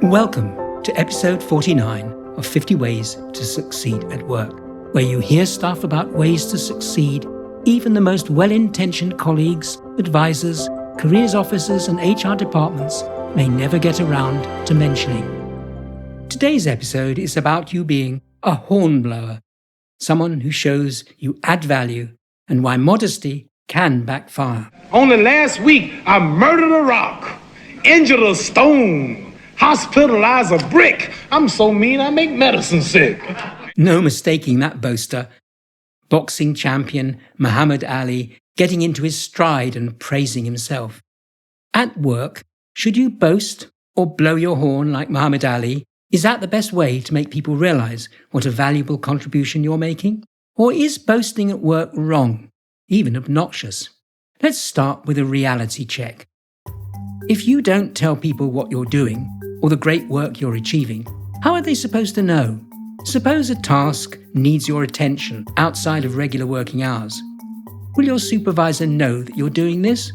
Welcome to episode 49 of 50 Ways to Succeed at Work, where you hear stuff about ways to succeed even the most well-intentioned colleagues, advisors, careers officers and HR departments may never get around to mentioning. Today's episode is about you being a hornblower, someone who shows you add value, and why modesty can backfire. Only last week, I murdered a rock, injured a stone, hospitalized a brick. I'm so mean, I make medicine sick. No mistaking that boaster. Boxing champion Muhammad Ali getting into his stride and praising himself. At work, should you boast or blow your horn like Muhammad Ali? Is that the best way to make people realize what a valuable contribution you're making? Or is boasting at work wrong, even obnoxious? Let's start with a reality check. If you don't tell people what you're doing or the great work you're achieving, how are they supposed to know? Suppose a task needs your attention outside of regular working hours. Will your supervisor know that you're doing this?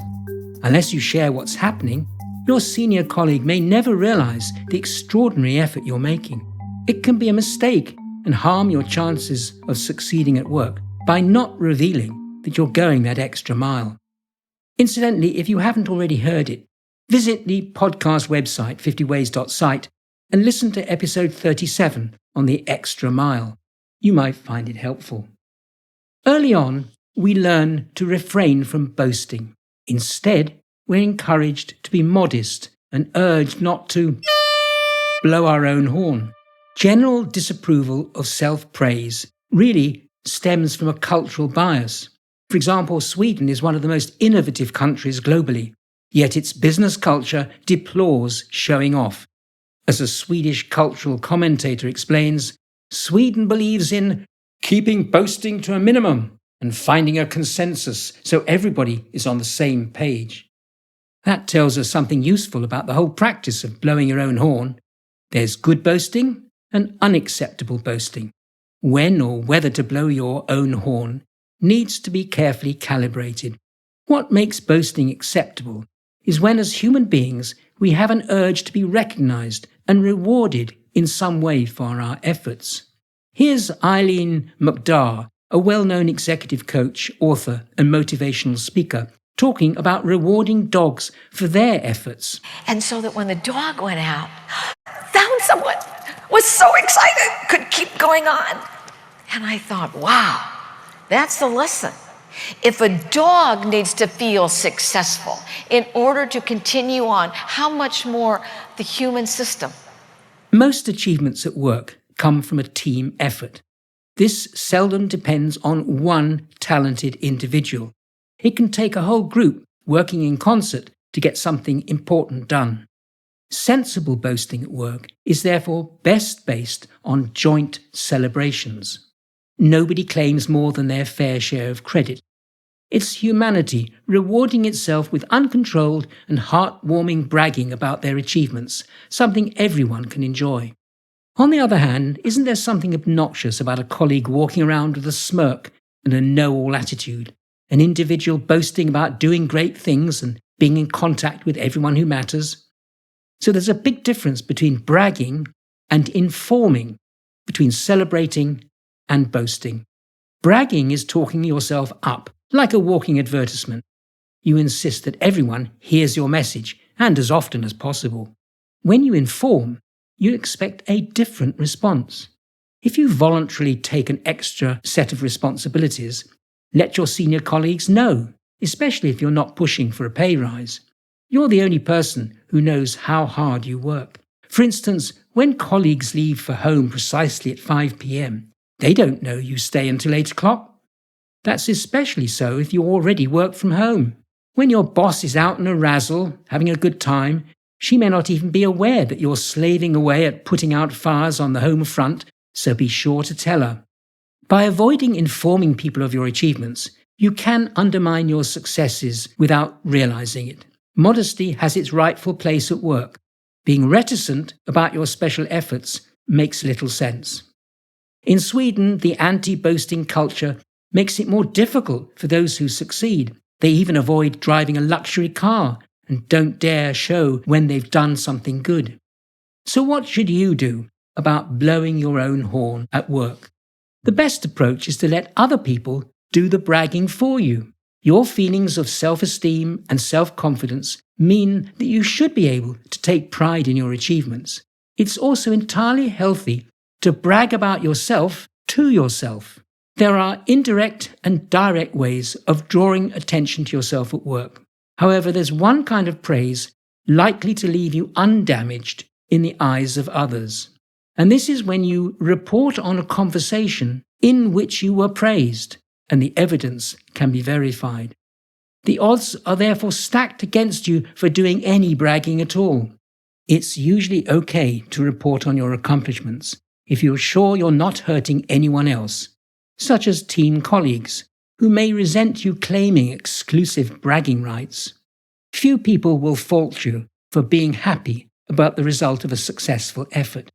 Unless you share what's happening, your senior colleague may never realize the extraordinary effort you're making. It can be a mistake and harm your chances of succeeding at work by not revealing that you're going that extra mile. Incidentally, if you haven't already heard it, visit the podcast website 50ways.site and listen to episode 37 on the extra mile. You might find it helpful. Early on, we learn to refrain from boasting. Instead, we're encouraged to be modest and urged not to blow our own horn. General disapproval of self-praise really stems from a cultural bias. For example, Sweden is one of the most innovative countries globally, yet its business culture deplores showing off. As a Swedish cultural commentator explains, Sweden believes in keeping boasting to a minimum and finding a consensus so everybody is on the same page. That tells us something useful about the whole practice of blowing your own horn. There's good boasting and unacceptable boasting. When or whether to blow your own horn needs to be carefully calibrated. What makes boasting acceptable is when, as human beings, we have an urge to be recognized and rewarded in some way for our efforts. Here's Eileen McDarr, a well-known executive coach, author, and motivational speaker, talking about rewarding dogs for their efforts. And so that when the dog went out, found someone, was so excited, could keep going on. And I thought, wow, that's the lesson. If a dog needs to feel successful in order to continue on, how much more the human system? Most achievements at work come from a team effort. This seldom depends on one talented individual. It can take a whole group working in concert to get something important done. Sensible boasting at work is therefore best based on joint celebrations. Nobody claims more than their fair share of credit. It's humanity rewarding itself with uncontrolled and heartwarming bragging about their achievements, something everyone can enjoy. On the other hand, isn't there something obnoxious about a colleague walking around with a smirk and a know-all attitude? An individual boasting about doing great things and being in contact with everyone who matters? So there's a big difference between bragging and informing, between celebrating and boasting. Bragging is talking yourself up, like a walking advertisement. You insist that everyone hears your message, and as often as possible. When you inform, you expect a different response. If you voluntarily take an extra set of responsibilities, let your senior colleagues know, especially if you're not pushing for a pay rise. You're the only person who knows how hard you work. For instance, when colleagues leave for home precisely at 5 p.m., they don't know you stay until 8 o'clock. That's especially so if you already work from home. When your boss is out in a razzle, having a good time, she may not even be aware that you're slaving away at putting out fires on the home front, so be sure to tell her. By avoiding informing people of your achievements, you can undermine your successes without realizing it. Modesty has its rightful place at work. Being reticent about your special efforts makes little sense. In Sweden, the anti-boasting culture makes it more difficult for those who succeed. They even avoid driving a luxury car and don't dare show when they've done something good. So what should you do about blowing your own horn at work? The best approach is to let other people do the bragging for you. Your feelings of self-esteem and self-confidence mean that you should be able to take pride in your achievements. It's also entirely healthy to brag about yourself to yourself. There are indirect and direct ways of drawing attention to yourself at work. However, there's one kind of praise likely to leave you undamaged in the eyes of others. And this is when you report on a conversation in which you were praised, and the evidence can be verified. The odds are therefore stacked against you for doing any bragging at all. It's usually okay to report on your accomplishments if you're sure you're not hurting anyone else, such as team colleagues, who may resent you claiming exclusive bragging rights. Few people will fault you for being happy about the result of a successful effort.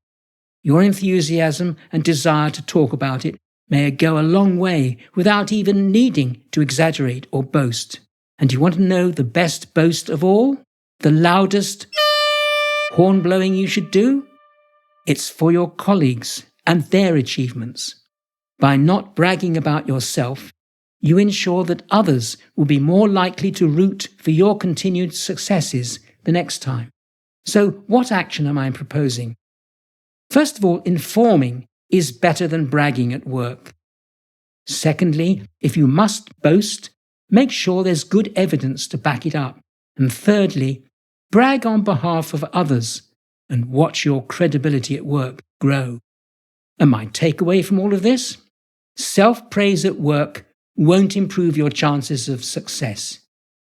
Your enthusiasm and desire to talk about it may go a long way without even needing to exaggerate or boast. And you want to know the best boast of all? The loudest horn blowing you should do? It's for your colleagues and their achievements. By not bragging about yourself, you ensure that others will be more likely to root for your continued successes the next time. So, what action am I proposing? First of all, informing is better than bragging at work. Secondly, if you must boast, make sure there's good evidence to back it up. And thirdly, brag on behalf of others and watch your credibility at work grow. And my takeaway from all of this? Self-praise at work won't improve your chances of success.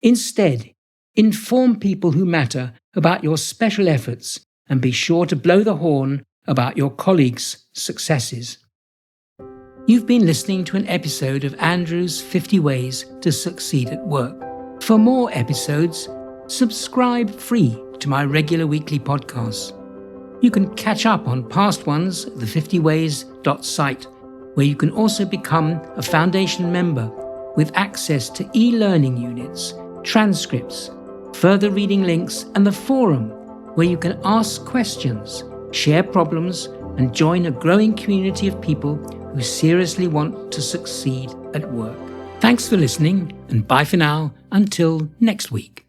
Instead, inform people who matter about your special efforts and be sure to blow the horn about your colleagues' successes. You've been listening to an episode of Andrew's 50 Ways to Succeed at Work. For more episodes, subscribe free to my regular weekly podcasts. You can catch up on past ones at the50ways.site, where you can also become a foundation member with access to e-learning units, transcripts, further reading links, and the forum, where you can ask questions, share problems, and join a growing community of people who seriously want to succeed at work. Thanks for listening, and bye for now until next week.